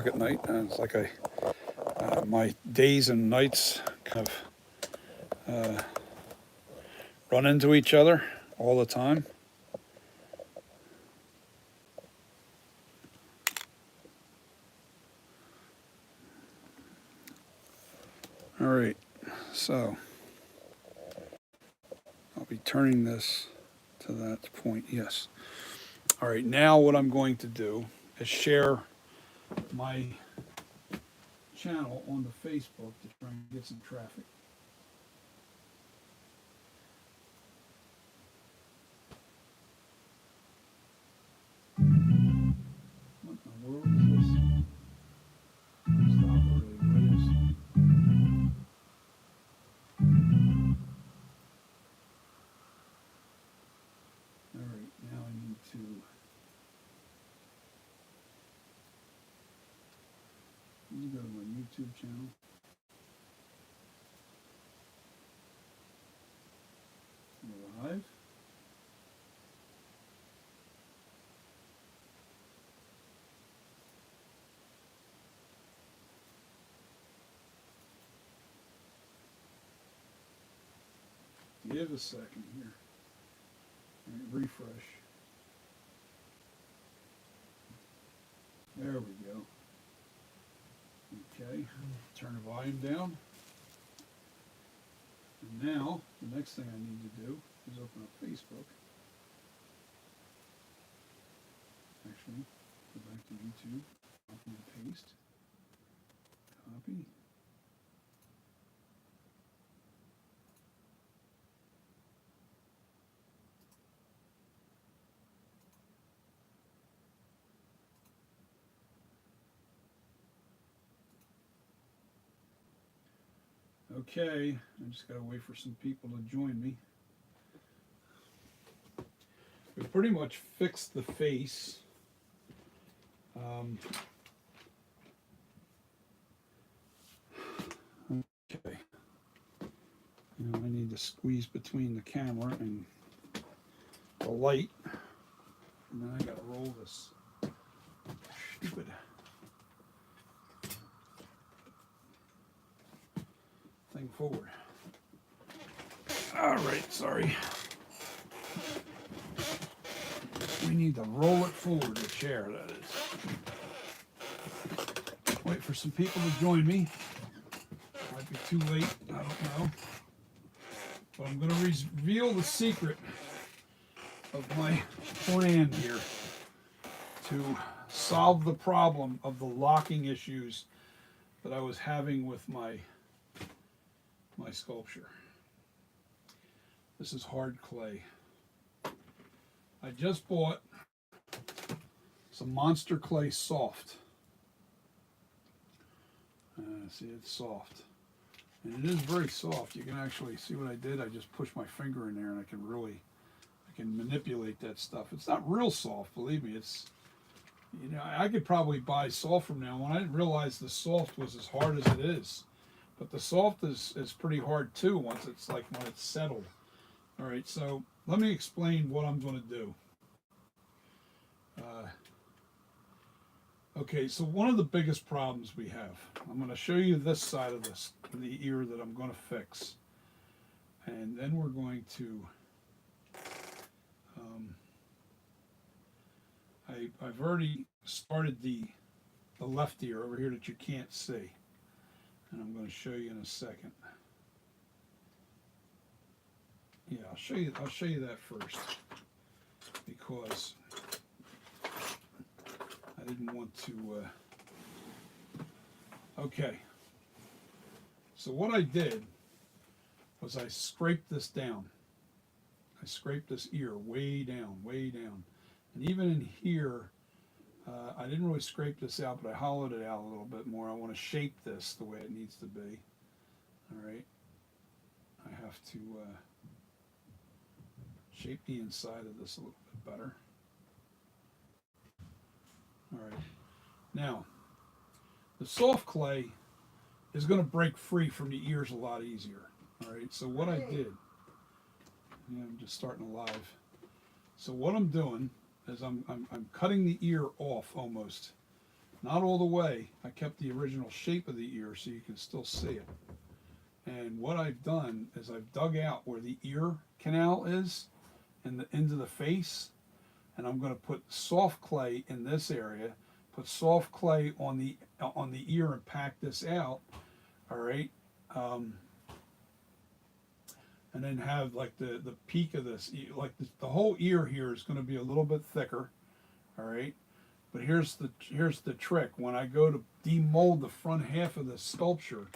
o'clock at night, and it's like my days and nights kind of run into each other all the time. All right, so I'll be turning this to that point. Yes. All right, now what I'm going to do is share my channel on the Facebook to try and get some traffic. What in the world is this? Stop early, please. All right, now I need to go to my YouTube channel. Live. Give a second here. All right, refresh. There we go. Okay, turn the volume down. And now, the next thing I need to do is open up Facebook. Actually, go back to YouTube, copy and paste. Copy. Okay, I just gotta wait for some people to join me. We pretty much fixed the face. Okay. Now I need to squeeze between the camera and the light. And then I gotta roll this stupid thing forward. All right, sorry. We need to roll it forward, the chair, that is. Wait for some people to join me. Might be too late, I don't know. But I'm going to reveal the secret of my plan here to solve the problem of the locking issues that I was having with my sculpture. This is hard clay. I just bought some Monster Clay Soft. See, it's soft. And it is very soft. You can actually see what I did. I just pushed my finger in there and I can manipulate that stuff. It's not real soft, believe me. It's, you know, I could probably buy soft from now on. I didn't realize the soft was as hard as it is. But the soft is pretty hard too once it's like when it's settled. All right, so let me explain what I'm going to do. Okay, so one of the biggest problems we have, I'm going to show you this side of the ear that I'm going to fix. And then we're going to, I've already started the left ear over here that you can't see. And I'm going to show you in a second. Yeah, I'll show you that first, because I didn't want to. Okay. So what I did was I scraped this down. I scraped this ear way down, and even in here, I didn't really scrape this out, but I hollowed it out a little bit more. I want to shape this the way it needs to be. All right. I have to shape the inside of this a little bit better. All right. Now, the soft clay is going to break free from the ears a lot easier. All right. So what I did, yeah, I'm just starting live. So what I'm doing is I'm cutting the ear off almost Not all the way. I kept the original shape of the ear so you can still see it. And what I've done is I've dug out where the ear canal is and the into the face, and I'm going to put soft clay in this area, put soft clay on the ear and pack this out. All right. Um, and then have like the peak of this, like the whole ear here is going to be a little bit thicker. All right. But here's the trick. When I go to demold the front half of the sculpture,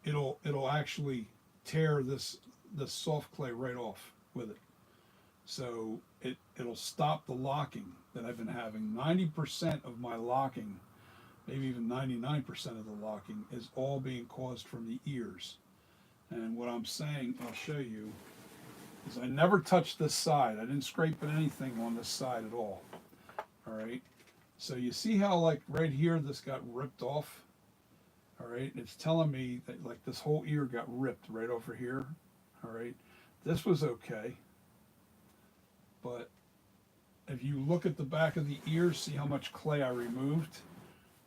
it'll actually tear this soft clay right off with it. So it'll stop the locking that I've been having. 90% of my locking, maybe even 99% of the locking, is all being caused from the ears. And what I'm saying, I'll show you, is I never touched this side. I didn't scrape anything on this side at all. All right. So you see how like right here this got ripped off? All right. It's telling me that like this whole ear got ripped right over here. All right. This was okay. But if you look at the back of the ear, see how much clay I removed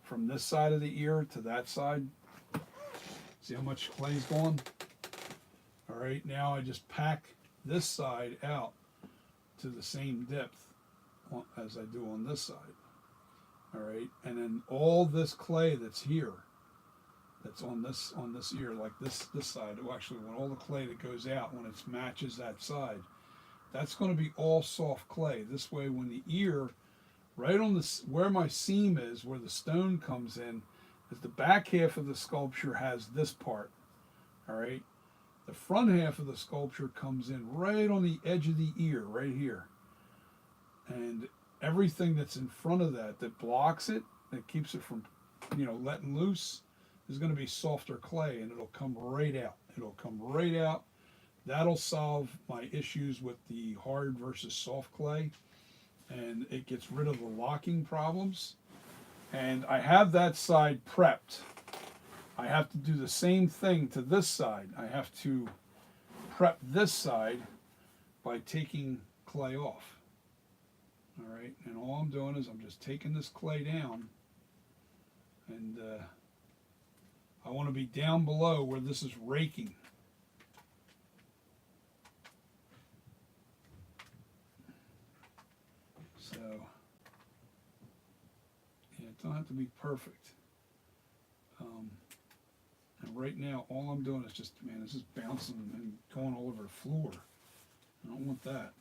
from this side of the ear to that side? See how much clay's gone? All right, now I just pack this side out to the same depth as I do on this side. All right, and then all this clay that's here, that's on this ear, like this side, well, actually, when all the clay that goes out, when it matches that side, that's going to be all soft clay. This way, when the ear, right on this, where my seam is, where the stone comes in, is the back half of the sculpture has this part. All right. The front half of the sculpture comes in right on the edge of the ear, right here. And everything that's in front of that blocks it, that keeps it from, letting loose, is going to be softer clay, and it'll come right out. It'll come right out. That'll solve my issues with the hard versus soft clay, and it gets rid of the locking problems. And I have that side prepped. I have to do the same thing to this side. I have to prep this side by taking clay off. All right, and all I'm doing is I'm just taking this clay down, and I want to be down below where this is raking. So, yeah, it don't have to be perfect. And right now, all I'm doing is just, man, this is bouncing and going all over the floor. I don't want that.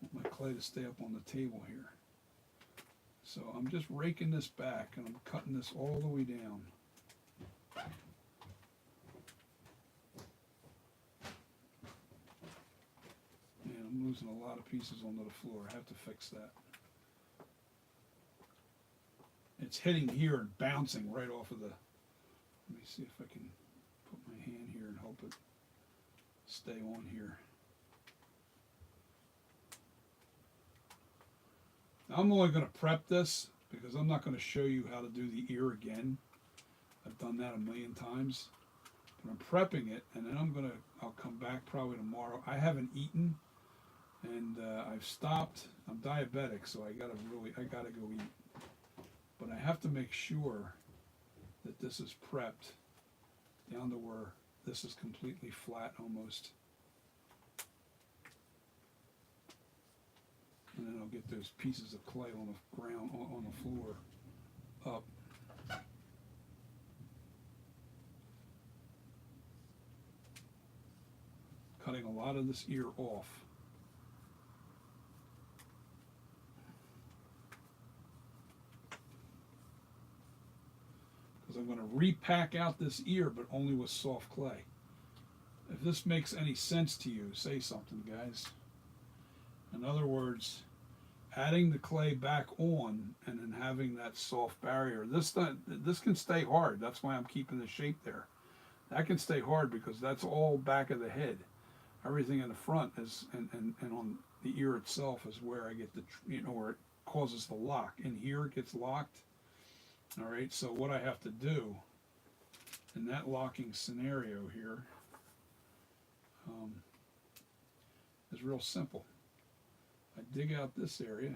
I want my clay to stay up on the table here. So I'm just raking this back, and I'm cutting this all the way down. Man, I'm losing a lot of pieces onto the floor. I have to fix that. It's hitting here and bouncing right off of the... Let me see if I can put my hand here and hope it stay on here. I'm only going to prep this because I'm not going to show you how to do the ear again. I've done that a million times. But I'm prepping it, and then I'll come back probably tomorrow. I haven't eaten, and I've stopped. I'm diabetic, so I gotta go eat. But I have to make sure that this is prepped down to where this is completely flat almost. And then I'll get those pieces of clay on the ground, on the floor, up. Cutting a lot of this ear off. Because I'm going to repack out this ear, but only with soft clay. If this makes any sense to you, say something, guys. In other words, adding the clay back on and then having that soft barrier. This can stay hard. That's why I'm keeping the shape there. That can stay hard because that's all back of the head. Everything in the front is, and on the ear itself is where I get the, where it causes the lock. In here it gets locked. All right, so what I have to do in that locking scenario here is real simple. I dig out this area,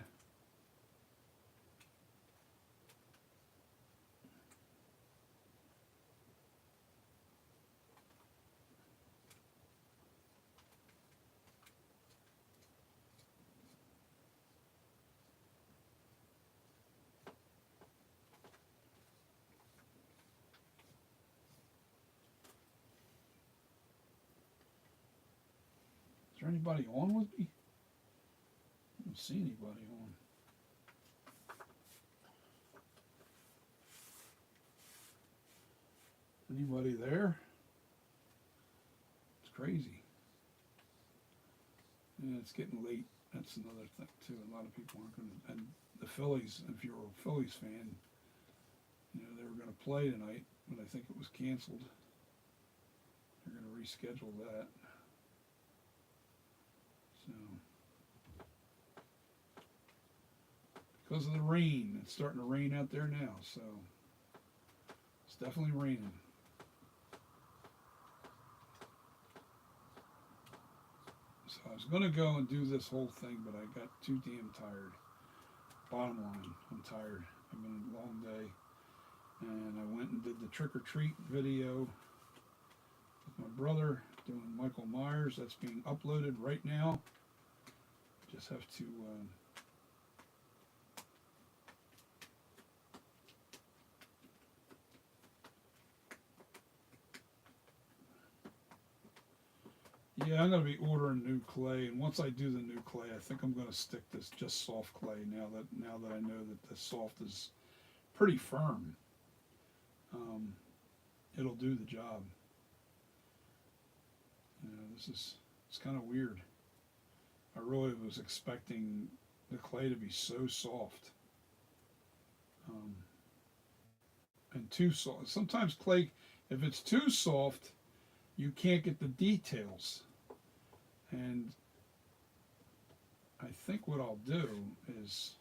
there anybody on with me? I don't see anybody on. Anybody there? It's crazy. Yeah, it's getting late. That's another thing too. A lot of people aren't going to. And the Phillies, if you're a Phillies fan, you know they were going to play tonight, but I think it was canceled. They're going to reschedule that. So because of the rain, it's starting to rain out there now. So it's definitely raining. So I was going to go and do this whole thing, but I got too damn tired. Bottom line, I'm tired. I've been a long day. And I went and did the trick-or-treat video with my brother doing Michael Myers. That's being uploaded right now. Just have to... yeah, I'm going to be ordering new clay, and once I do the new clay, I think I'm going to stick this just soft clay now that I know that the soft is pretty firm. It'll do the job. You know, it's kind of weird. I really was expecting the clay to be so soft. And too soft. Sometimes clay, if it's too soft, you can't get the details. And I think what I'll do is,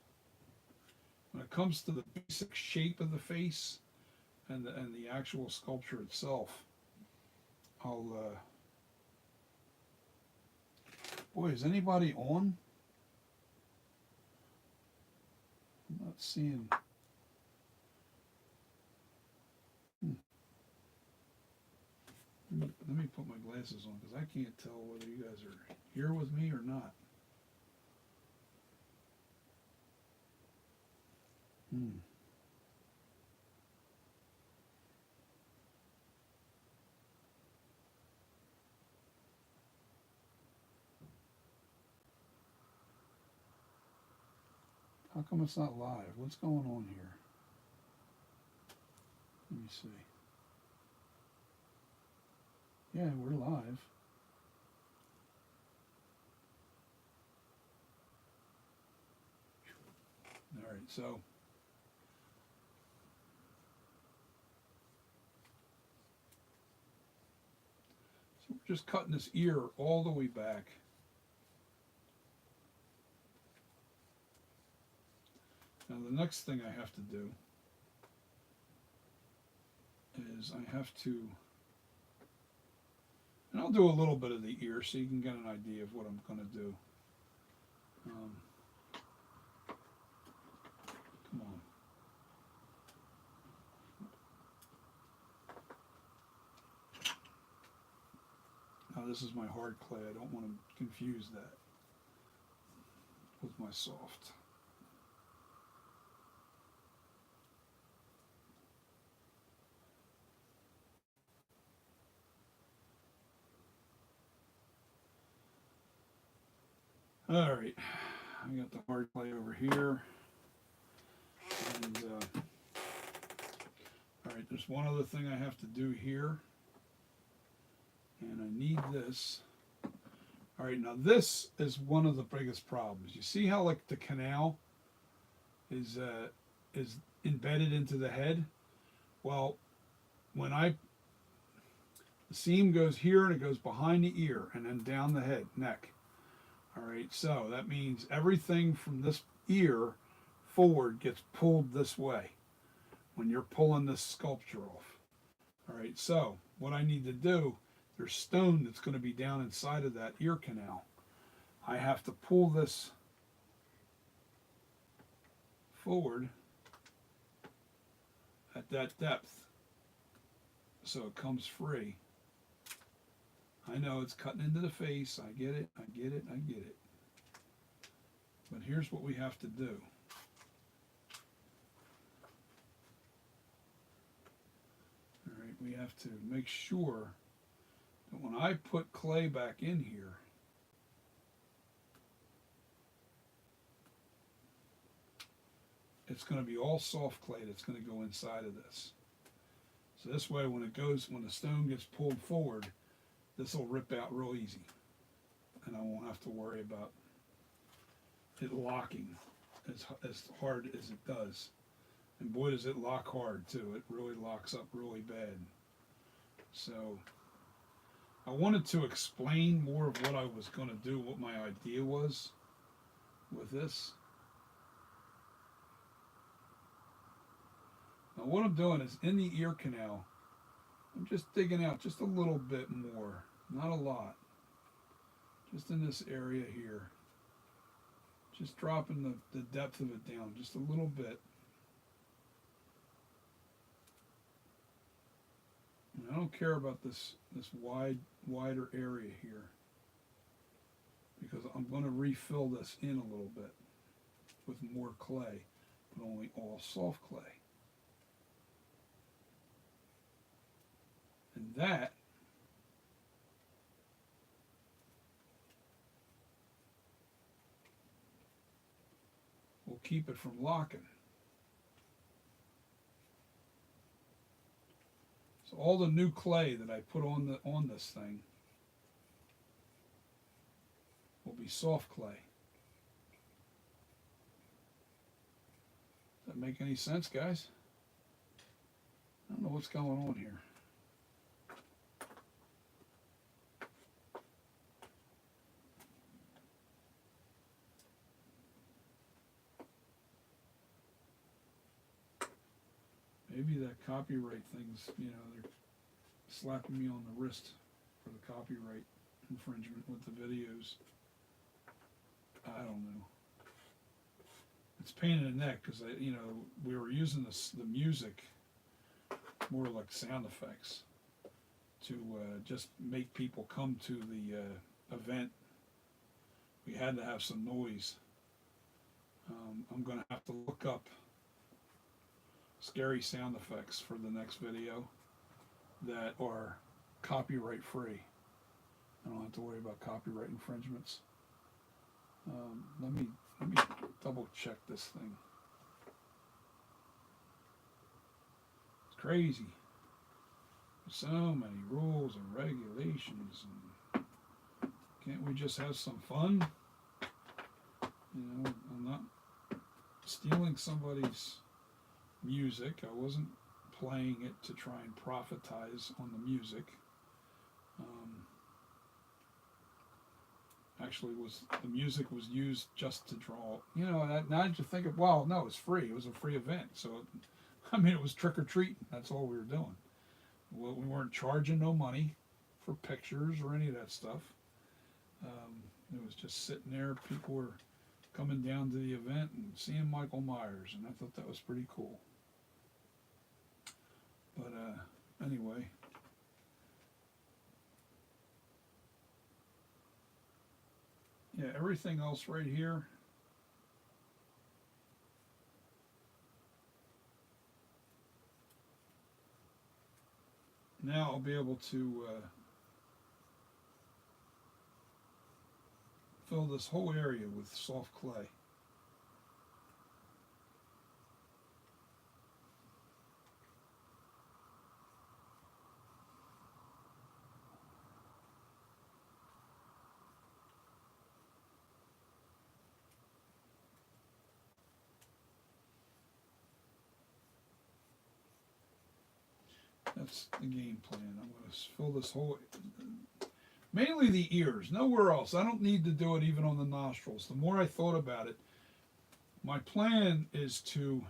when it comes to the basic shape of the face and the actual sculpture itself, I'll boy, is anybody on? I'm not seeing. Let me put my glasses on because I can't tell whether you guys are here with me or not. How come it's not live? What's going on here? Let me see. Yeah, we're live. All right, so we're just cutting this ear all the way back. Now the next thing I have to do is I have to, and I'll do a little bit of the ear so you can get an idea of what I'm going to do. Come on. Now this is my hard clay. I don't want to confuse that with my soft. All right, I got the hard clay over here. And all right, there's one other thing I have to do here. And I need this. All right, now this is one of the biggest problems. You see how like the canal is embedded into the head? Well, when the seam goes here and it goes behind the ear and then down the head, neck. All right, so that means everything from this ear forward gets pulled this way when you're pulling this sculpture off. All right, so what I need to do, there's stone that's going to be down inside of that ear canal. I have to pull this forward at that depth so it comes free. I know it's cutting into the face. I get it, I get it, I get it. But here's what we have to do. All right, we have to make sure that when I put clay back in here, it's going to be all soft clay that's going to go inside of this. So this way, when the stone gets pulled forward, this will rip out real easy, and I won't have to worry about it locking as hard as it does. And boy, does it lock hard too. It really locks up really bad. So I wanted to explain more of what I was going to do, what my idea was with this. Now what I'm doing is in the ear canal, I'm just digging out just a little bit more, not a lot, just in this area here. Just dropping the depth of it down just a little bit. And I don't care about this wider area here, because I'm going to refill this in a little bit with more clay, but only all soft clay. And that will keep it from locking. So all the new clay that I put on this thing will be soft clay. Does that make any sense, guys? I don't know what's going on here. Maybe that copyright thing's, they're slapping me on the wrist for the copyright infringement with the videos. I don't know. It's a pain in the neck because, we were using the music more like sound effects to just make people come to the event. We had to have some noise. I'm going to have to look up scary sound effects for the next video that are copyright free. I don't have to worry about copyright infringements. Let me double check this thing. It's crazy. There's so many rules and regulations, and can't we just have some fun? I'm not stealing somebody's music. I wasn't playing it to try and profitize on the music. Actually, the music was used just to draw. Now that you think of, well, no, it's free. It was a free event, so it was trick or treating. That's all we were doing. Well, we weren't charging no money for pictures or any of that stuff. It was just sitting there. People were coming down to the event and seeing Michael Myers, and I thought that was pretty cool. But anyway, yeah, everything else right here, now I'll be able to fill this whole area with soft clay. That's the game plan. I'm going to fill this whole, mainly the ears, nowhere else. I don't need to do it even on the nostrils. The more I thought about it, my plan is to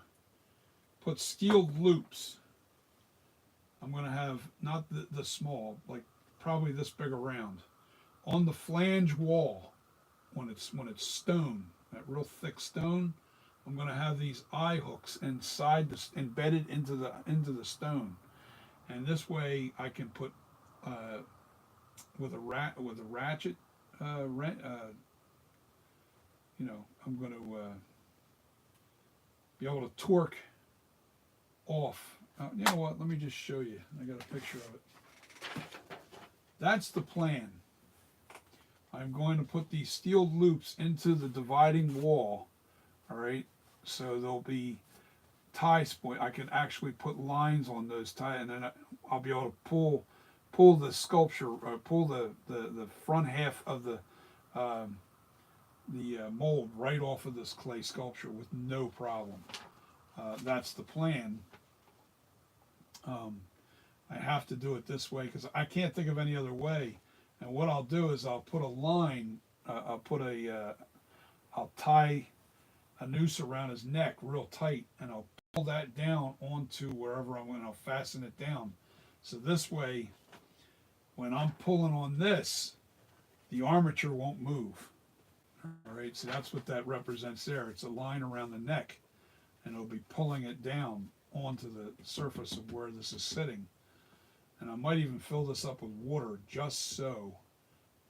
put steel loops. I'm going to have not the small, like probably this big around, on the flange wall when it's stone, that real thick stone. I'm going to have these eye hooks embedded into the stone. And this way, I can put with a ratchet. I'm going to be able to torque off. You know what? Let me just show you. I got a picture of it. That's the plan. I'm going to put these steel loops into the dividing wall. All right. So they'll be tie point, I can actually put lines on those tie, and then I'll be able to pull the sculpture, pull the front half of the mold right off of this clay sculpture with no problem. That's the plan. I have to do it this way because I can't think of any other way. And what I'll do is I'll put a line, I'll tie a noose around his neck real tight, and I'll pull that down onto wherever I'm going. I'll fasten it down. So this way, when I'm pulling on this, the armature won't move. All right, so that's what that represents there. It's a line around the neck, and it'll be pulling it down onto the surface of where this is sitting. And I might even fill this up with water just so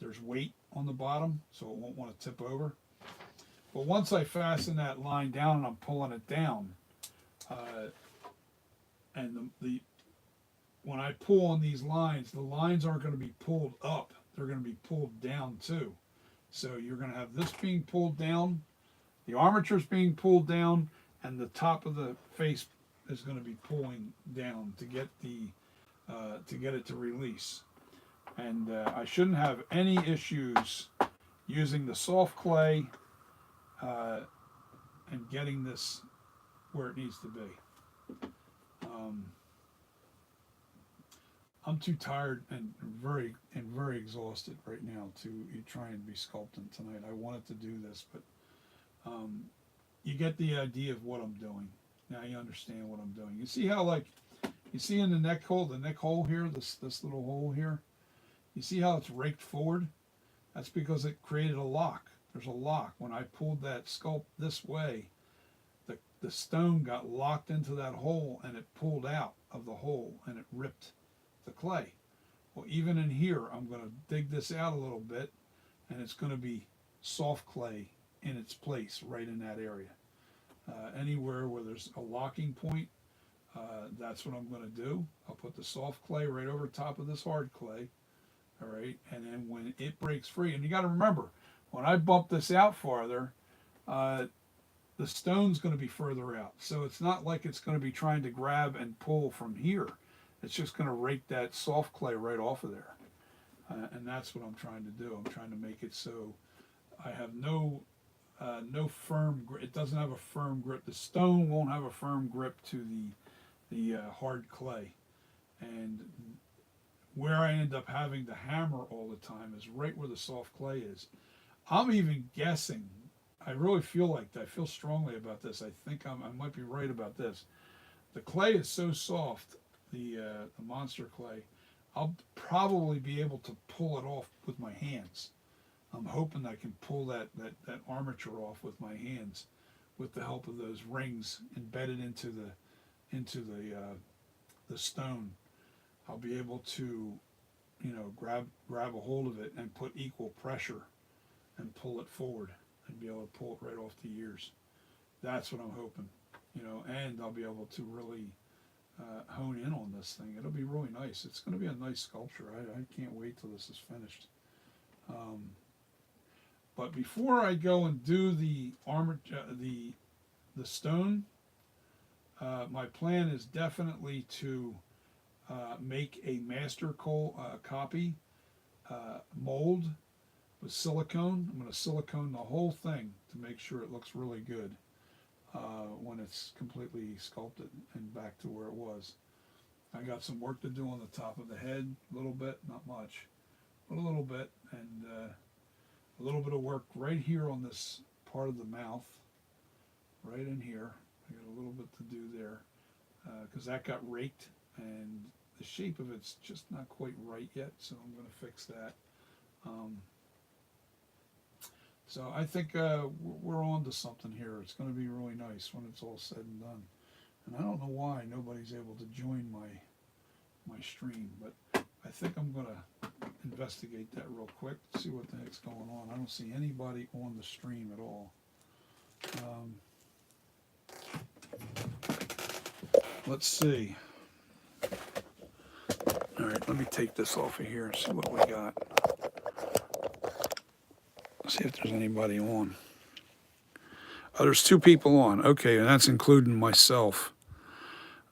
there's weight on the bottom, so it won't want to tip over. But once I fasten that line down and I'm pulling it down, and when I pull on these lines, the lines aren't going to be pulled up, they're going to be pulled down too. So you're going to have this being pulled down, the armature's being pulled down, and the top of the face is going to be pulling down to get it to release. And I shouldn't have any issues using the soft clay and getting this where it needs to be. I'm too tired and very exhausted right now to try and be sculpting tonight. I wanted to do this, but you get the idea of what I'm doing. Now you understand what I'm doing. You see how, like, you see in the neck hole here, this little hole here, you see how it's raked forward? That's because it created a lock. There's a lock. When I pulled that sculpt this way, the stone got locked into that hole, and it pulled out of the hole, and it ripped the clay. Well, even in here, I'm going to dig this out a little bit, and it's going to be soft clay in its place right in that area. Anywhere where there's a locking point, that's what I'm going to do. I'll put the soft clay right over top of this hard clay. All right, and then when it breaks free, and you got to remember, when I bump this out farther, the stone's going to be further out. So it's not like it's going to be trying to grab and pull from here. It's just going to rake that soft clay right off of there. And that's what I'm trying to do. I'm trying to make it so I have no firm grip. It doesn't have a firm grip. The stone won't have a firm grip to the hard clay. And where I end up having to hammer all the time is right where the soft clay is. I'm even guessing, I really feel like that. I feel strongly about this. I think I might be right about this. The clay is so soft, the monster clay, I'll probably be able to pull it off with my hands. I'm hoping I can pull that armature off with my hands with the help of those rings embedded into the stone. I'll be able to, grab a hold of it and put equal pressure and pull it forward and be able to pull it right off the ears. That's what I'm hoping, and I'll be able to really hone in on this thing. It'll be really nice. It's going to be a nice sculpture. I can't wait till this is finished. But before I go and do the the stone, my plan is definitely to make a master copy mold with silicone. I'm going to silicone the whole thing to make sure it looks really good when it's completely sculpted and back to where it was. I got some work to do on the top of the head, a little bit, not much, but a little bit, and a little bit of work right here on this part of the mouth, right in here. I got a little bit to do there because that got raked and the shape of it's just not quite right yet, so I'm going to fix that. So I think we're on to something here. It's going to be really nice when it's all said and done. And I don't know why nobody's able to join my stream, but I think I'm going to investigate that real quick, see what the heck's going on. I don't see anybody on the stream at all. Let's see. All right, let me take this off of here and see what we got. See if there's anybody on. Oh, there's two people on. Okay, and that's including myself.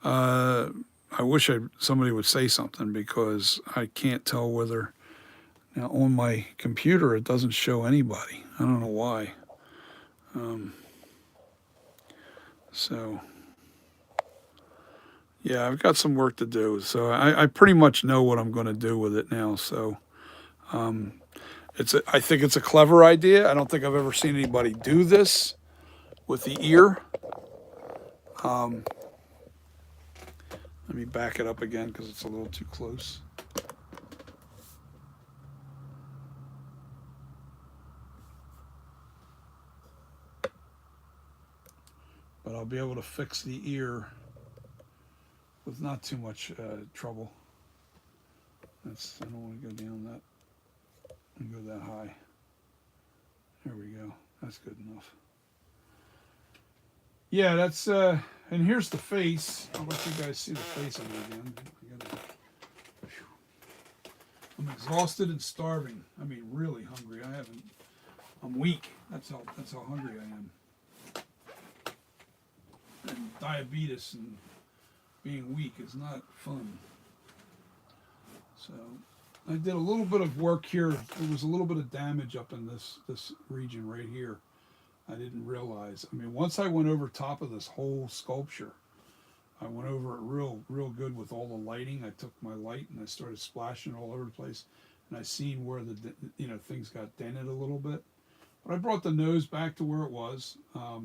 Uh, I wish somebody would say something because I can't tell whether now on my computer it doesn't show anybody. I don't know why. Um, so yeah, I've got some work to do. So I pretty much know what I'm going to do with it now. So um, I think it's a clever idea. I don't think I've ever seen anybody do this with the ear. Um, Let me back it up again because it's a little too close. But I'll be able to fix the ear with not too much trouble. I don't want to go down that and go that high. There we go. That's good enough. Yeah, and here's the face. I'll let you guys see the face of it again. I'm exhausted and starving. I mean, really hungry. I'm weak. That's how hungry I am. And diabetes and being weak is not fun. So I did a little bit of work here. There was a little bit of damage up in this region right here. I didn't realize. I mean, once I went over top of this whole sculpture, I went over it real good with all the lighting. I took my light and I started splashing all over the place, and I seen where things got dented a little bit. But I brought the nose back to where it was. A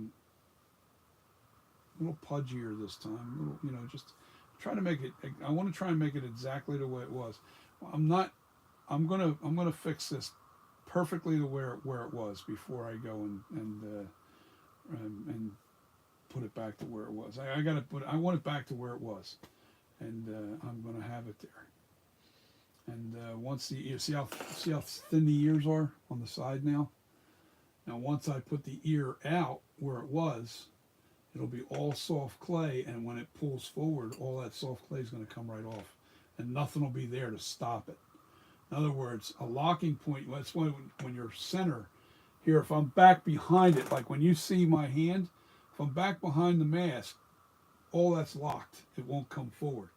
little pudgier this time. Just try to make it. I want to try and make it exactly the way it was. I'm not. I'm gonna fix this perfectly to where it was before I go and put it back to where it was. I want it back to where it was, and I'm gonna have it there. And once you see how thin the ears are on the side now. Now once I put the ear out where it was, it'll be all soft clay, and when it pulls forward, all that soft clay is going to come right off, and nothing will be there to stop it. In other words, a locking point, that's when you're center here, if I'm back behind it, like when you see my hand, if I'm back behind the mask, all that's locked. It won't come forward.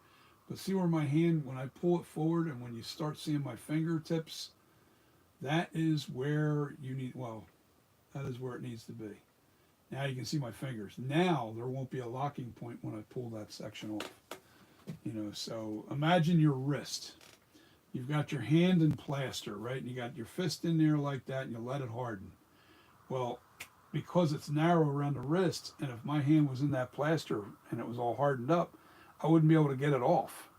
But see where my hand, when I pull it forward and when you start seeing my fingertips, that is where that is where it needs to be. Now you can see my fingers. Now there won't be a locking point when I pull that section off. So imagine your wrist. You've got your hand in plaster, right? And you got your fist in there like that, and you let it harden. Well, because it's narrow around the wrist, and if my hand was in that plaster and it was all hardened up, I wouldn't be able to get it off.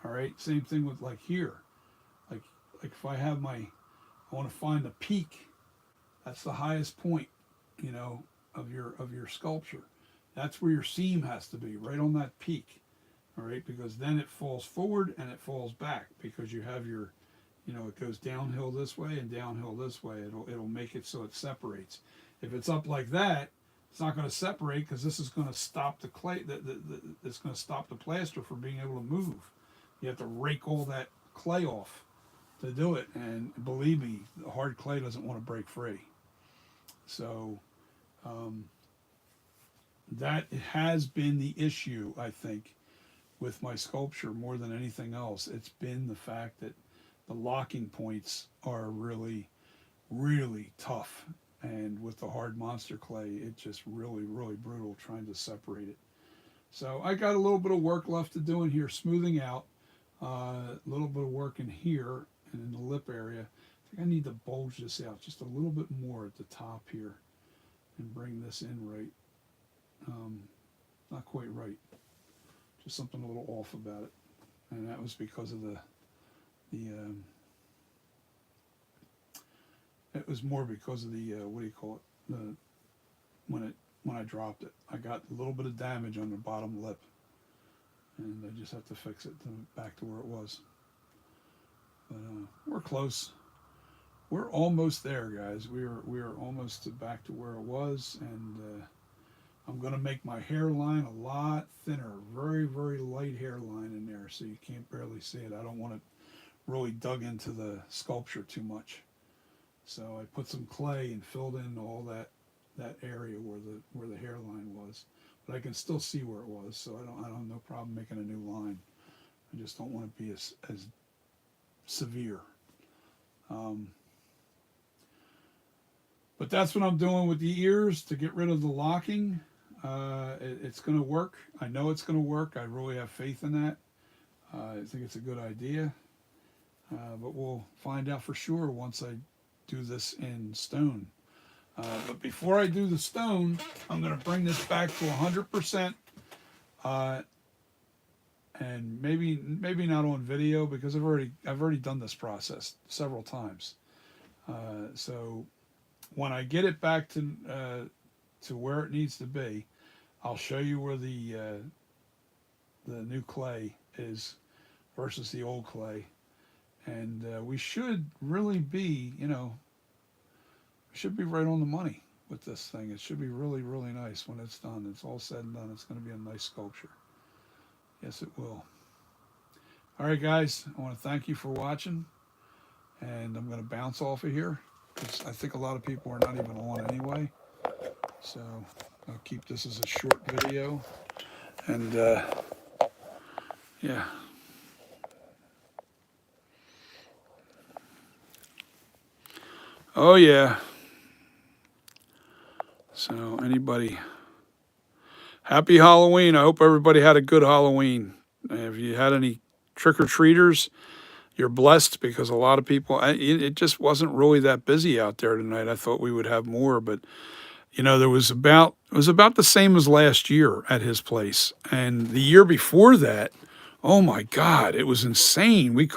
All right? Same thing with like here. Like if I want to find the peak, that's the highest point, of your sculpture. That's where your seam has to be, right on that peak. All right, because then it falls forward and it falls back because you have it goes downhill this way and downhill this way. It'll make it so it separates. If it's up like that, it's not going to separate because this is going to stop the clay. It's going to stop the plaster from being able to move. You have to rake all that clay off to do it, and believe me, the hard clay doesn't want to break free. So that has been the issue, I think, with my sculpture more than anything else. It's been the fact that the locking points are really, really tough. And with the hard monster clay, it's just really, really brutal trying to separate it. So I got a little bit of work left to do in here, smoothing out. A little bit of work in here and in the lip area. I think I need to bulge this out just a little bit more at the top here and bring this in right. Not quite right. Just something a little off about it, and that was because of it was more because of the what do you call it, when I dropped it, I got a little bit of damage on the bottom lip, and I just have to fix it back to where it was. But we're close. We're almost there, guys. We are almost back to where it was, and I'm going to make my hairline a lot thinner, very, very light hairline in there, so you can't barely see it. I don't want it really dug into the sculpture too much. So I put some clay and filled in all that that area where the hairline was, but I can still see where it was. So I don't have no problem making a new line. I just don't want to be as severe. Um, but that's what I'm doing with the ears to get rid of the locking. It's going to work. I know it's going to work. I really have faith in that. I think it's a good idea. But we'll find out for sure once I do this in stone. But before I do the stone, I'm going to bring this back to 100%. Uh, and maybe not on video because I've already done this process several times. So when I get it back to where it needs to be, I'll show you where the new clay is versus the old clay, and we should really be, should be right on the money with this thing. It should be really, really nice when it's done. It's all said and done. It's going to be a nice sculpture. Yes, it will. All right, guys, I want to thank you for watching, and I'm going to bounce off of here because I think a lot of people are not even on anyway. So I'll keep this as a short video, and yeah. Oh yeah. So anybody, happy Halloween. I hope everybody had a good Halloween. If you had any trick-or-treaters, you're blessed because a lot of people, it just wasn't really that busy out there tonight. I thought we would have more, but it was about the same as last year at his place. And the year before that, oh my God, it was insane. We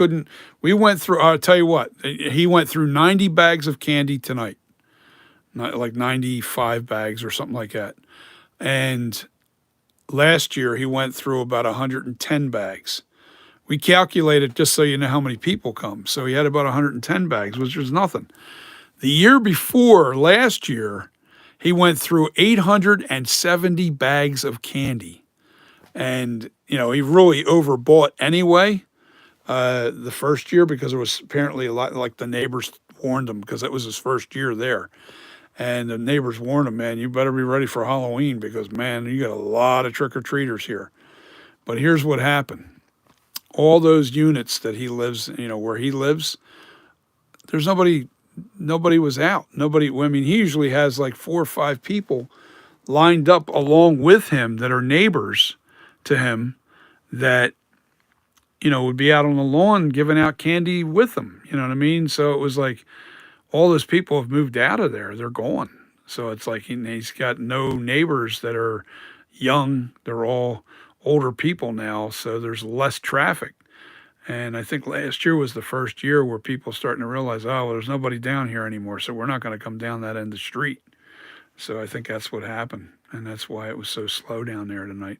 went through, I'll tell you what, he went through 90 bags of candy tonight, not like 95 bags or something like that. And last year he went through about 110 bags. We calculated just so you know how many people come. So he had about 110 bags, which was nothing. The year before, last year, he went through 870 bags of candy. And, he really overbought anyway the first year because it was apparently a lot like the neighbors warned him because it was his first year there. And the neighbors warned him, man, you better be ready for Halloween because, man, you got a lot of trick-or-treaters here. But here's what happened. All those units that he lives, where he lives, there's nobody was out. Nobody, I mean, he usually has like 4 or 5 people lined up along with him that are neighbors to him that, would be out on the lawn giving out candy with him. You know what I mean? So it was like all those people have moved out of there. They're gone. So it's like he's got no neighbors that are young. They're all older people now. So there's less traffic. And I think last year was the first year where people starting to realize, oh, well, there's nobody down here anymore, so we're not going to come down that end of the street. So I think that's what happened, and that's why it was so slow down there tonight.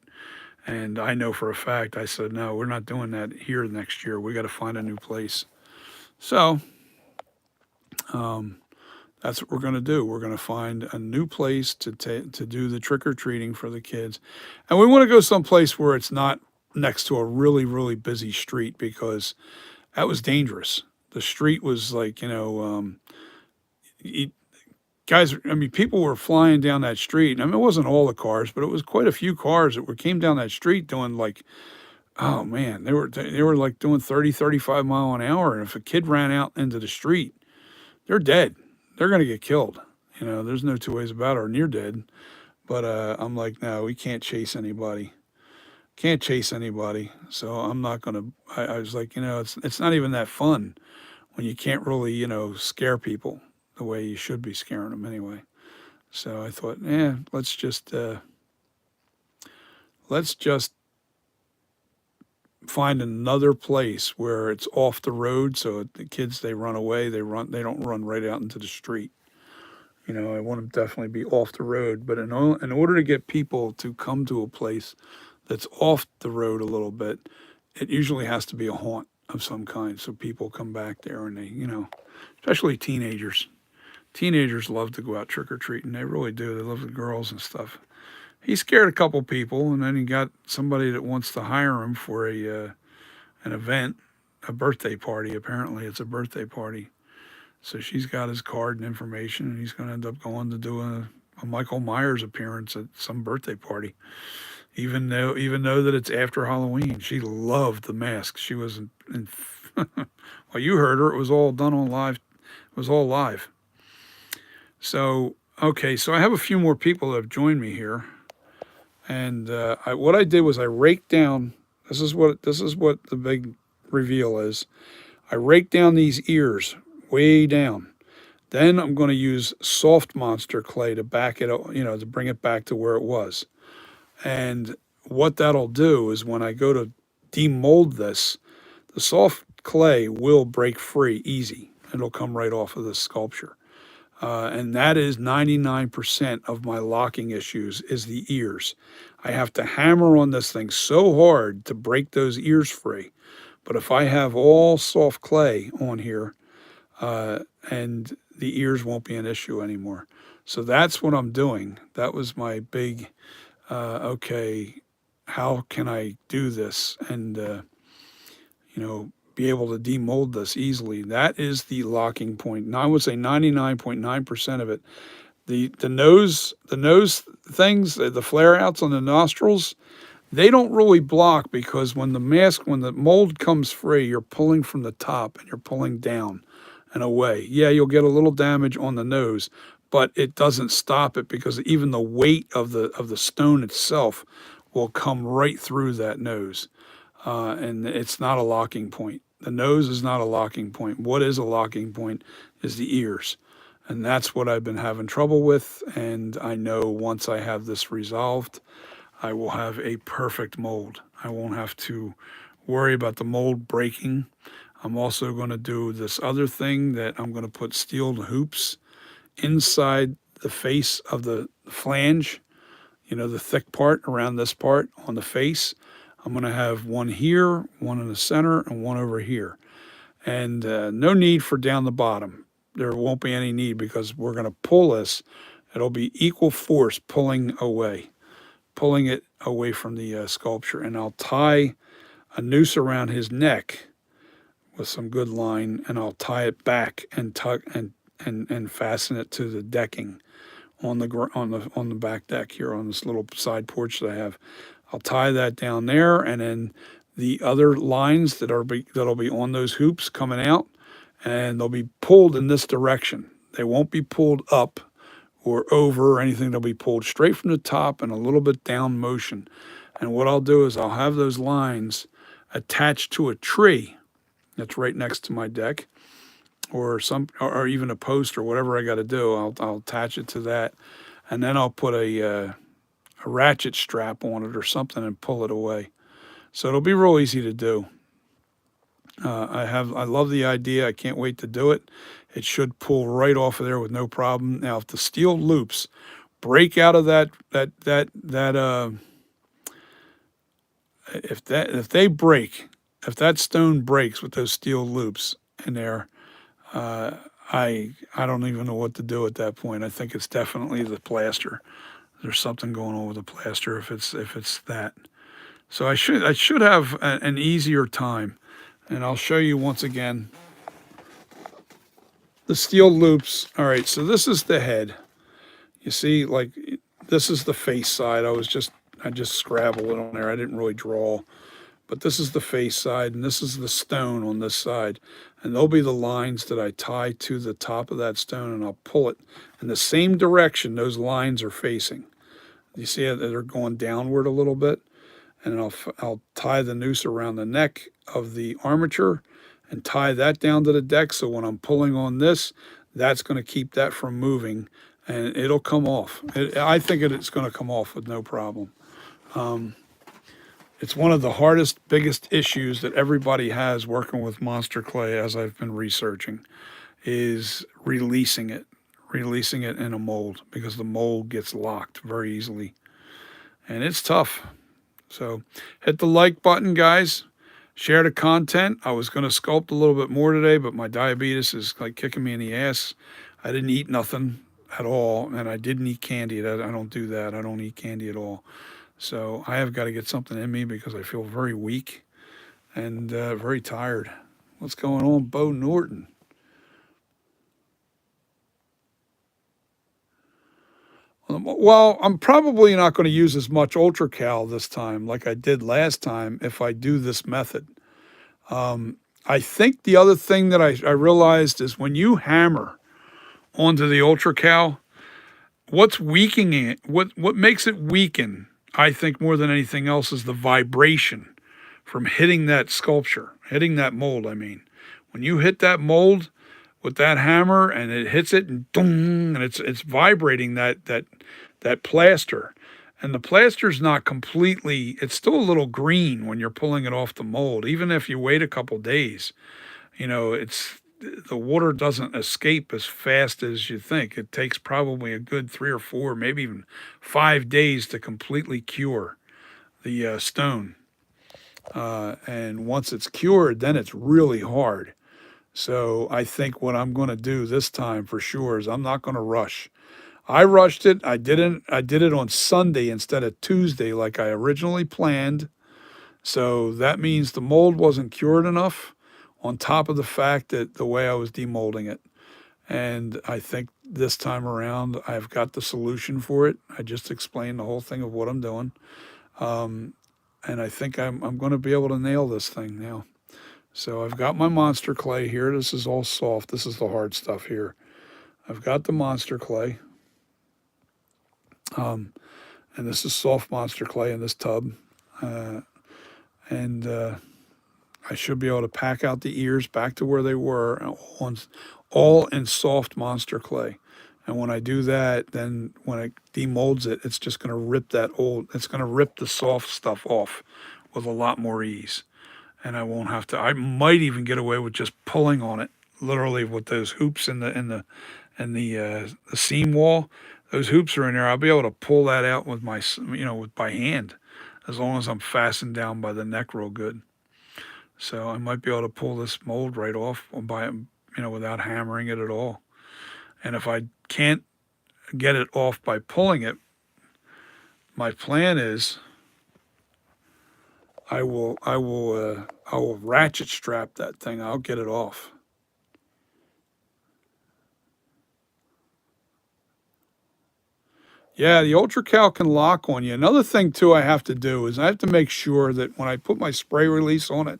And I know for a fact, I said, no, we're not doing that here next year. We got to find a new place. So that's what we're going to do. We're going to find a new place to do the trick or treating for the kids, and we want to go someplace where it's not next to a really, really busy street because that was dangerous. The street was like, guys, I mean, people were flying down that street. I mean, it wasn't all the cars, but it was quite a few cars that came down that street doing like, oh man, they were like doing 30, 35 mile an hour. And if a kid ran out into the street, they're dead. They're going to get killed. There's no two ways about it, or near dead. But I'm like, no, we can't chase anybody. Can't chase anybody. So I'm not going to, I was like, it's not even that fun when you can't really, scare people the way you should be scaring them anyway. So I thought, let's just find another place where it's off the road so the kids, they run away, they don't run right out into the street. I want them to definitely be off the road. But in order to get people to come to a place that's off the road a little bit, it usually has to be a haunt of some kind. So people come back there and they, especially teenagers. Teenagers love to go out trick-or-treating. They really do. They love the girls and stuff. He scared a couple people, and then he got somebody that wants to hire him for an event, a birthday party. Apparently, it's a birthday party. So she's got his card and information, and he's going to end up going to do a Michael Myers appearance at some birthday party. Even though that it's after Halloween, she loved the mask. She was in well, you heard her. It was all done on live. It was all live. So okay, so I have a few more people that have joined me here, and what I did was I raked down. This is what the big reveal is. I raked down these ears way down. Then I'm going to use soft monster clay to back it up, to bring it back to where it was. And what that'll do is when I go to demold this, the soft clay will break free easy. It'll come right off of the sculpture. And that is 99% of my locking issues is the ears. I have to hammer on this thing so hard to break those ears free. But if I have all soft clay on here, and the ears won't be an issue anymore. So that's what I'm doing. That was my big, okay, how can I do this and, be able to demold this easily? That is the locking point. And I would say 99.9% of it. The nose things, the flare outs on the nostrils, they don't really block because when the mold comes free, you're pulling from the top and you're pulling down and away. Yeah, you'll get a little damage on the nose, but it doesn't stop it because even the weight of the stone itself will come right through that nose, and it's not a locking point. The nose is not a locking point. What is a locking point is the ears. And that's what I've been having trouble with. And I know once I have this resolved, I will have a perfect mold. I won't have to worry about the mold breaking. I'm also going to do this other thing that I'm going to put steel hoops inside the face of the flange, the thick part around this part on the face. I'm going to have one here, one in the center, and one over here. And no need for down the bottom. There won't be any need because we're going to pull this. It'll be equal force pulling it away from the sculpture. And I'll tie a noose around his neck with some good line, and I'll tie it back and tuck and fasten it to the decking on the back deck here on this little side porch that I have. I'll tie that down there, and then the other lines that'll be on those hoops coming out, and they'll be pulled in this direction. They won't be pulled up or over or anything. They'll be pulled straight from the top and a little bit down motion. And what I'll do is I'll have those lines attached to a tree that's right next to my deck, or even a post or whatever I got to do. I'll attach it to that, and then I'll put a ratchet strap on it or something and pull it away. So it'll be real easy to do. I love the idea. I can't wait to do it. It should pull right off of there with no problem. Now, if the steel loops break out of if that stone breaks with those steel loops in there, I don't even know what to do at that point. I think it's definitely the plaster. There's something going on with the plaster if it's that. So I should have an easier time, and I'll show you once again the steel loops. All right, so this is the head. You see, like this is the face side. I just scrabbled it on there. I didn't really draw. But this is the face side, and this is the stone on this side. And there'll be the lines that I tie to the top of that stone, and I'll pull it in the same direction those lines are facing. You see that they're going downward a little bit? And I'll tie the noose around the neck of the armature and tie that down to the deck, so when I'm pulling on this, that's going to keep that from moving, and it'll come off. I think it's going to come off with no problem. It's one of the hardest, biggest issues that everybody has working with monster clay, as I've been researching, is releasing it in a mold, because the mold gets locked very easily. And it's tough. So hit the like button, guys. Share the content. I was going to sculpt a little bit more today, but my diabetes is like kicking me in the ass. I didn't eat nothing at all, and I didn't eat candy. I don't do that. I don't eat candy at all. So I have got to get something in me because I feel very weak and very tired. What's going on, Bo Norton? Well, I'm probably not going to use as much UltraCal this time like I did last time if I do this method. I think the other thing that I realized is when you hammer onto the UltraCal, what's weakening it, what makes it weaken, I think more than anything else, is the vibration from hitting that sculpture, hitting that mold, I mean. When you hit that mold with that hammer and it hits it and dong, and it's vibrating that plaster. And the plaster's not completely, it's still a little green when you're pulling it off the mold. Even if you wait a couple days, it's the water doesn't escape as fast as you think. It takes probably a good 3 or 4, maybe even 5 days to completely cure the stone. And once it's cured, then it's really hard. So I think what I'm going to do this time for sure is I'm not going to rush. I rushed it. I did it on Sunday instead of Tuesday like I originally planned. So that means the mold wasn't cured enough on top of the fact that the way I was demolding it. And I think this time around I've got the solution for it. I just explained the whole thing of what I'm doing. Um, and I think I'm going to be able to nail this thing now. So I've got my monster clay here. This is all soft. This is the hard stuff here. I've got the monster clay. Um, and this is soft monster clay in this tub. Uh, and I should be able to pack out the ears back to where they were on all in soft monster clay. And when I do that, then when it demolds it, it's just going to rip it's going to rip the soft stuff off with a lot more ease. And I won't have to, I might even get away with just pulling on it, literally with those hoops in the seam wall. Those hoops are in there. I'll be able to pull that out with with by hand, as long as I'm fastened down by the neck real good. So I might be able to pull this mold right off without hammering it at all. And if I can't get it off by pulling it, my plan is I will ratchet strap that thing. I'll get it off. Yeah, the UltraCal can lock on you. Another thing too I have to do is I have to make sure that when I put my spray release on it,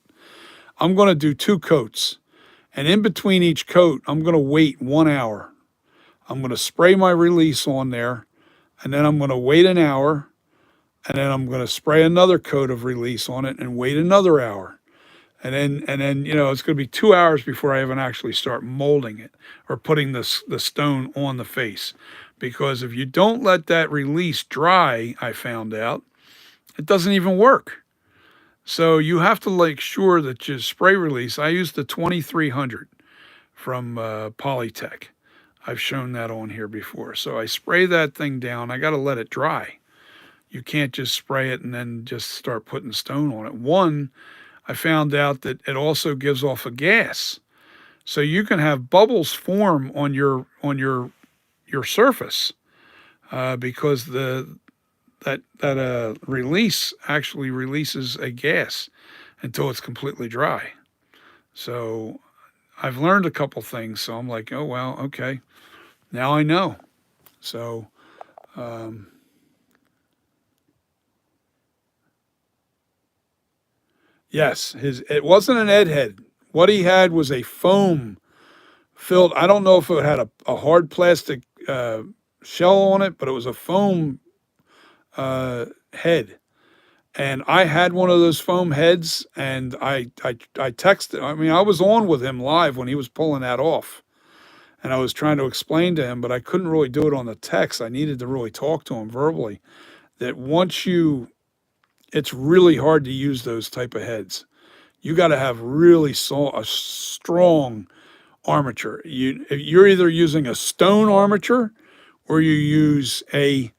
I'm going to do 2 coats. And in between each coat, I'm going to wait 1 hour. I'm going to spray my release on there, and then I'm going to wait an hour, and then I'm going to spray another coat of release on it and wait another hour. And then it's going to be 2 hours before I even actually start molding it or putting the stone on the face. Because if you don't let that release dry, I found out, it doesn't even work. So you have to make sure that your spray release, I use the 2300 from Polytech. I've shown that on here before. So I spray that thing down. I got to let it dry. You can't just spray it and then just start putting stone on it. One, I found out that it also gives off a gas. So you can have bubbles form on your surface because that release actually releases a gas until it's completely dry. So I've learned a couple things. So I'm like, oh well, okay, now I know. So um, yes, it wasn't an Ed head. What he had was a foam filled. I don't know if it had a hard plastic shell on it, but it was a foam head. And I had one of those foam heads, and I texted. I mean, I was on with him live when he was pulling that off, and I was trying to explain to him, but I couldn't really do it on the text. I needed to really talk to him verbally. That it's really hard to use those type of heads. You got to have really a strong armature. You're either using a stone armature, or you use a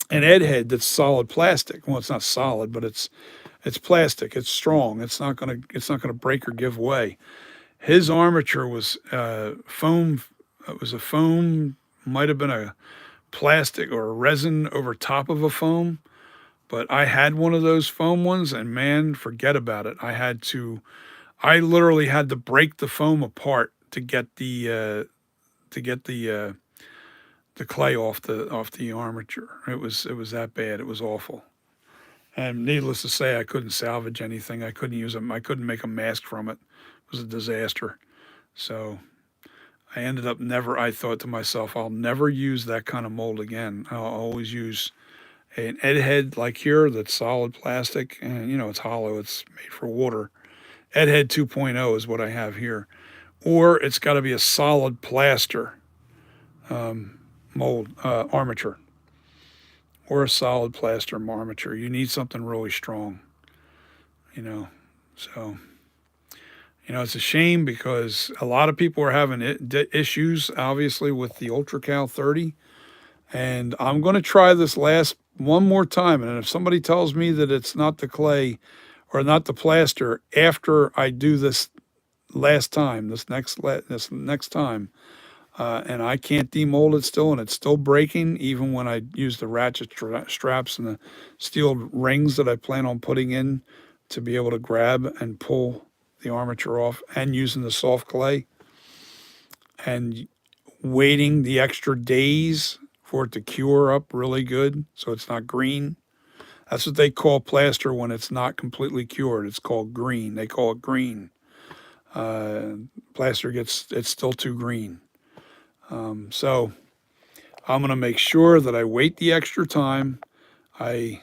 an Ed head that's solid plastic. Well, it's not solid, but it's plastic. It's strong. It's not gonna break or give way. His armature was foam. It was a foam. Might have been a plastic or a resin over top of a foam. But I had one of those foam ones, and man, forget about it. I literally had to break the foam apart to get the the clay off the armature. It was that bad. It was awful. And needless to say, I couldn't salvage anything. I couldn't use them. I couldn't make a mask from it. It was a disaster. So I ended up never. I thought to myself, I'll never use that kind of mold again. I'll always use an Ed head like here that's solid plastic, and it's hollow. It's made for water. Ed head 2.0 is what I have here, or it's got to be a solid plaster mold armature, or a solid plaster armature. You need something really strong, you know. So it's a shame because a lot of people are having issues, obviously, with the Ultra Cal 30. And I'm going to try this last one more time. And if somebody tells me that it's not the clay or not the plaster after I do this last time, this next time, and I can't demold it still, and it's still breaking, even when I use the ratchet straps and the steel rings that I plan on putting in to be able to grab and pull the armature off, and using the soft clay and waiting the extra days for it to cure up really good so it's not green. That's what they call plaster when it's not completely cured. It's called green. They call it green. Uh, Plaster it's still too green. So I'm going to make sure that I wait the extra time. I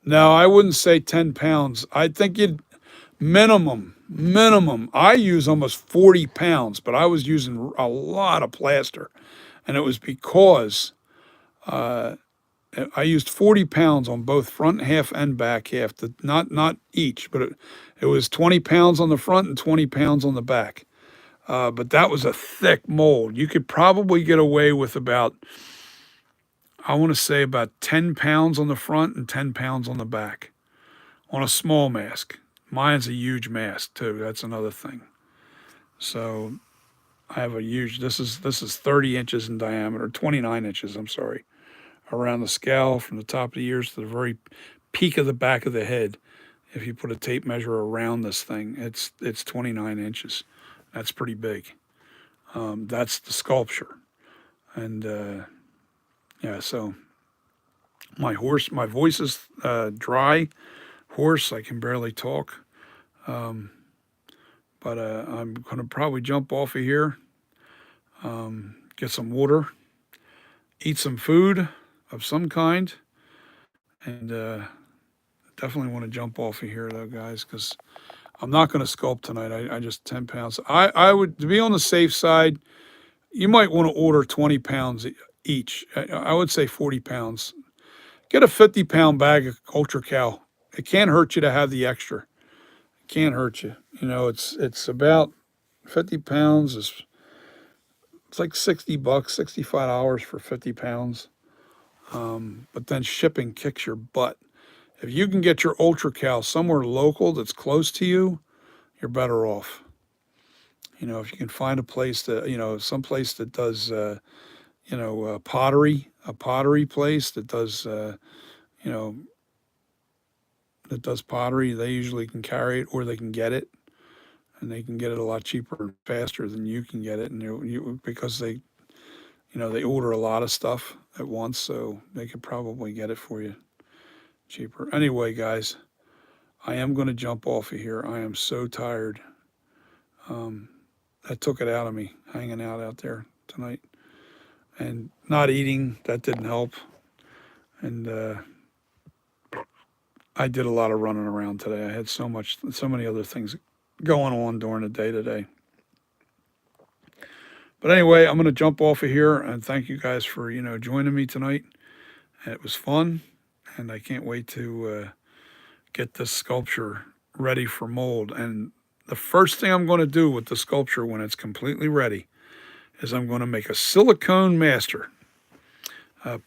No, I wouldn't say 10 pounds. I think you'd minimum. I use almost 40 pounds, but I was using a lot of plaster. And it was because I used 40 pounds on both front half and back half. Not each, but it was 20 pounds on the front and 20 pounds on the back. But that was a thick mold. You could probably get away with about, I want to say about 10 pounds on the front and 10 pounds on the back on a small mask. Mine's a huge mask too. That's another thing. So I have a huge. This is 30 inches in diameter, 29 inches. I'm sorry, around the scalp from the top of the ears to the very peak of the back of the head. If you put a tape measure around this thing, it's 29 inches. That's pretty big. That's the sculpture, and yeah. So my voice is dry, hoarse. I can barely talk. But I'm going to probably jump off of here, get some water, eat some food of some kind, and definitely want to jump off of here, though, guys, because I'm not going to sculpt tonight. I just 10 pounds. I would, to be on the safe side, you might want to order 20 pounds each. I would say 40 pounds. Get a 50-pound bag of Ultra Cal. It can't hurt you to have the extra. It can't hurt you. It's about 50 pounds is it's like $60, $65 for 50 pounds. But then shipping kicks your butt. If you can get your Ultra Cal somewhere local that's close to you, you're better off. If you can find a place that, some place that does, pottery, a pottery place that does, you know, that does pottery, they usually can carry it or they can get it, and they can get it a lot cheaper and faster than you can get it. And because they order a lot of stuff at once, so they could probably get it for you cheaper. Anyway, guys, I am going to jump off of here. I am so tired. That took it out of me, hanging out there tonight. And not eating, that didn't help. And I did a lot of running around today. I had so many other things going on during the day today. But anyway, I'm going to jump off of here and thank you guys for, joining me tonight. It was fun, and I can't wait to get this sculpture ready for mold. And the first thing I'm going to do with the sculpture when it's completely ready is I'm going to make a silicone master. Bo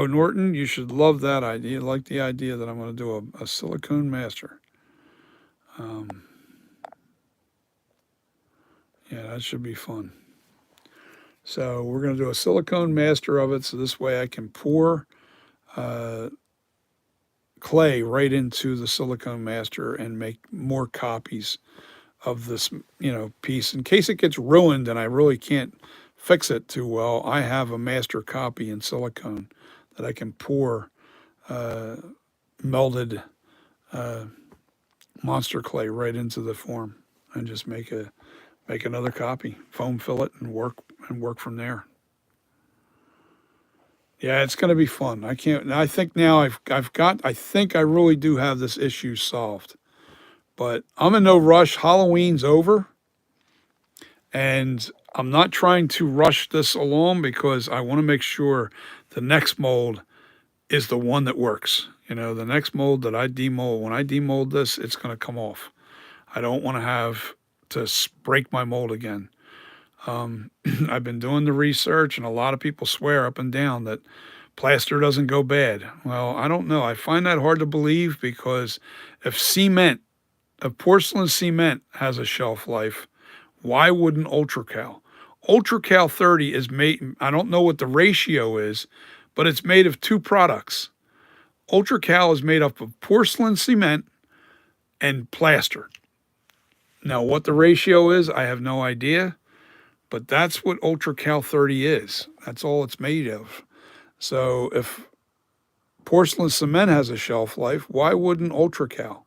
Norton, you should love that idea. Like the idea that I'm going to do a silicone master. Yeah, that should be fun. So we're going to do a silicone master of it, so this way I can pour clay right into the silicone master and make more copies of this, piece in case it gets ruined and I really can't fix it too well. I have a master copy in silicone that I can pour uh, melted uh, monster clay right into the form and just make another copy, foam fill it, and work from there. Yeah, it's going to be fun. I can't. I think now I've got. I think I really do have this issue solved. But I'm in no rush. Halloween's over, and I'm not trying to rush this along because I want to make sure the next mold is the one that works. The next mold that I demold, when I demold this, it's going to come off. I don't want to have to break my mold again. I've been doing the research, and a lot of people swear up and down that plaster doesn't go bad. Well, I don't know. I find that hard to believe because if cement, if porcelain cement has a shelf life, why wouldn't UltraCal? UltraCal 30 is made, I don't know what the ratio is, but it's made of two products. UltraCal is made up of porcelain cement and plaster. Now, what the ratio is, I have no idea, but that's what UltraCal 30 is. That's all it's made of. So if porcelain cement has a shelf life, why wouldn't UltraCal?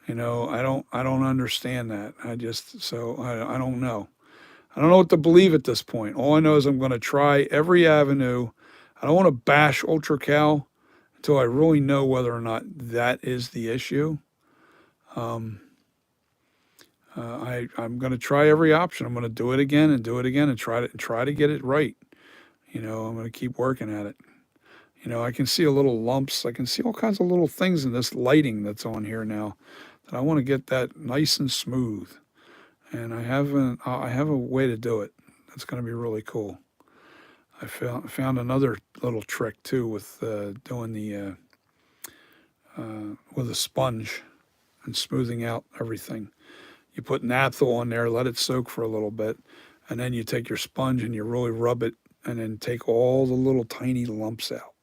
I don't understand that. I don't know. I don't know what to believe at this point. All I know is I'm going to try every avenue. I don't want to bash UltraCal until I really know whether or not that is the issue. I'm going to try every option. I'm going to do it again and do it again and try to get it right. I'm going to keep working at it. I can see a little lumps. I can see all kinds of little things in this lighting that's on here now that I want to get that nice and smooth. And I have a way to do it. That's going to be really cool. I found another little trick too with doing the with a sponge and smoothing out everything. You put naphthol on there, let it soak for a little bit, and then you take your sponge and you really rub it, and then take all the little tiny lumps out.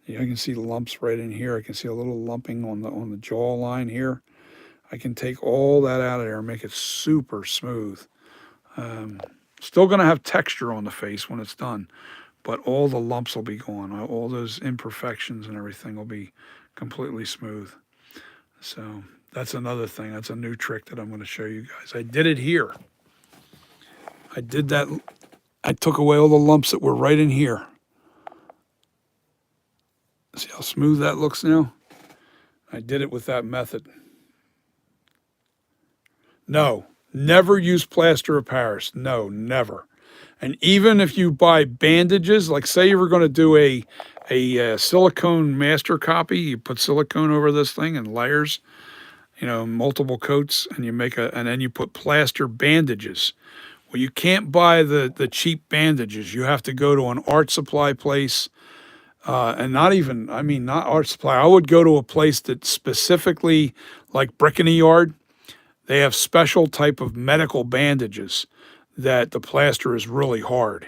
I can see lumps right in here. I can see a little lumping on the jaw line here. I can take all that out of there and make it super smooth. Still going to have texture on the face when it's done, but all the lumps will be gone. All those imperfections and everything will be completely smooth. So that's another thing. That's a new trick that I'm going to show you guys. I did it here. I did that. I took away all the lumps that were right in here. See how smooth that looks now? I did it with that method. No, never use plaster of Paris. No, never. And even if you buy bandages, like say you were going to do a silicone master copy, you put silicone over this thing in layers, multiple coats, and and then you put plaster bandages. Well, you can't buy the cheap bandages. You have to go to an art supply place, and not art supply. I would go to a place that specifically, like Brick in a Yard. They have special type of medical bandages that the plaster is really hard.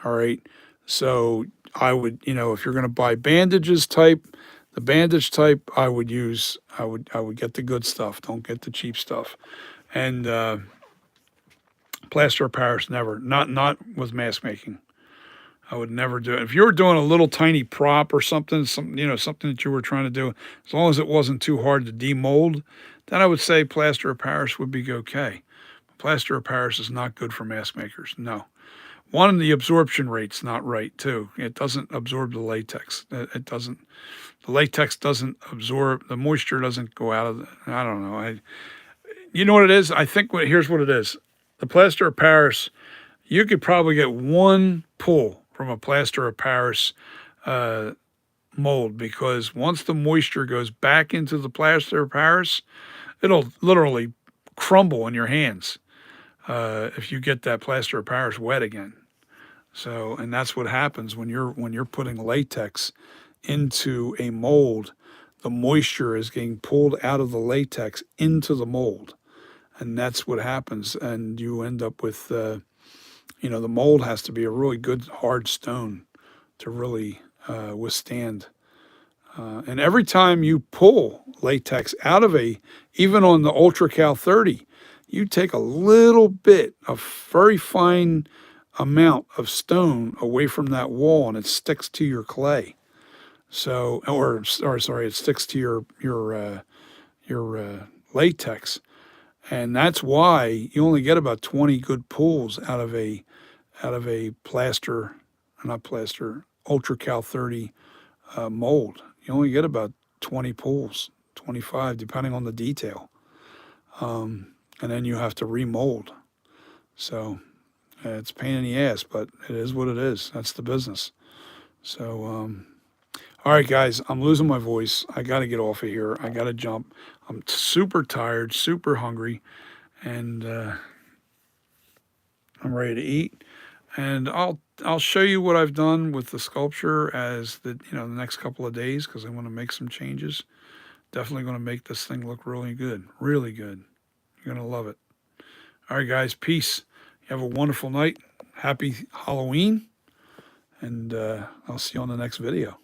All right. So I would, if you're going to buy bandages type, the bandage type, I would get the good stuff. Don't get the cheap stuff. And plaster of Paris, never. Not with mask making. I would never do it. If you were doing a little tiny prop or something that you were trying to do, as long as it wasn't too hard to demold, then I would say plaster of Paris would be okay. Plaster of Paris is not good for mask makers. No. One, the absorption rate's not right too. It doesn't absorb the latex. It doesn't. The latex doesn't absorb. The moisture doesn't go out of. I don't know. You know what it is? I think here's what it is. The plaster of Paris, you could probably get one pull from a plaster of Paris mold, because once the moisture goes back into the plaster of Paris, it'll literally crumble in your hands if you get that plaster of Paris wet again. So, and that's what happens when you're putting latex into a mold. The moisture is getting pulled out of the latex into the mold, and that's what happens. And you end up with, the mold has to be a really good hard stone to really withstand. And every time you pull latex out of even on the UltraCal 30, you take a little bit, a very fine amount of stone away from that wall, and it sticks to your clay. So, or sorry, it sticks to your latex, and that's why you only get about 20 good pulls out of a plaster, not plaster, Ultra Cal 30 mold. You only get about 20 pulls, 25, depending on the detail. And then you have to remold. So it's a pain in the ass, but it is what it is. That's the business. So, all right, guys, I'm losing my voice. I got to get off of here. I got to jump. I'm super tired, super hungry, and I'm ready to eat. And I'll show you what I've done with the sculpture as the the next couple of days because I want to make some changes. Definitely going to make this thing look really good, really good. You're going to love it. All right, guys, peace. You have a wonderful night. Happy Halloween, and I'll see you on the next video.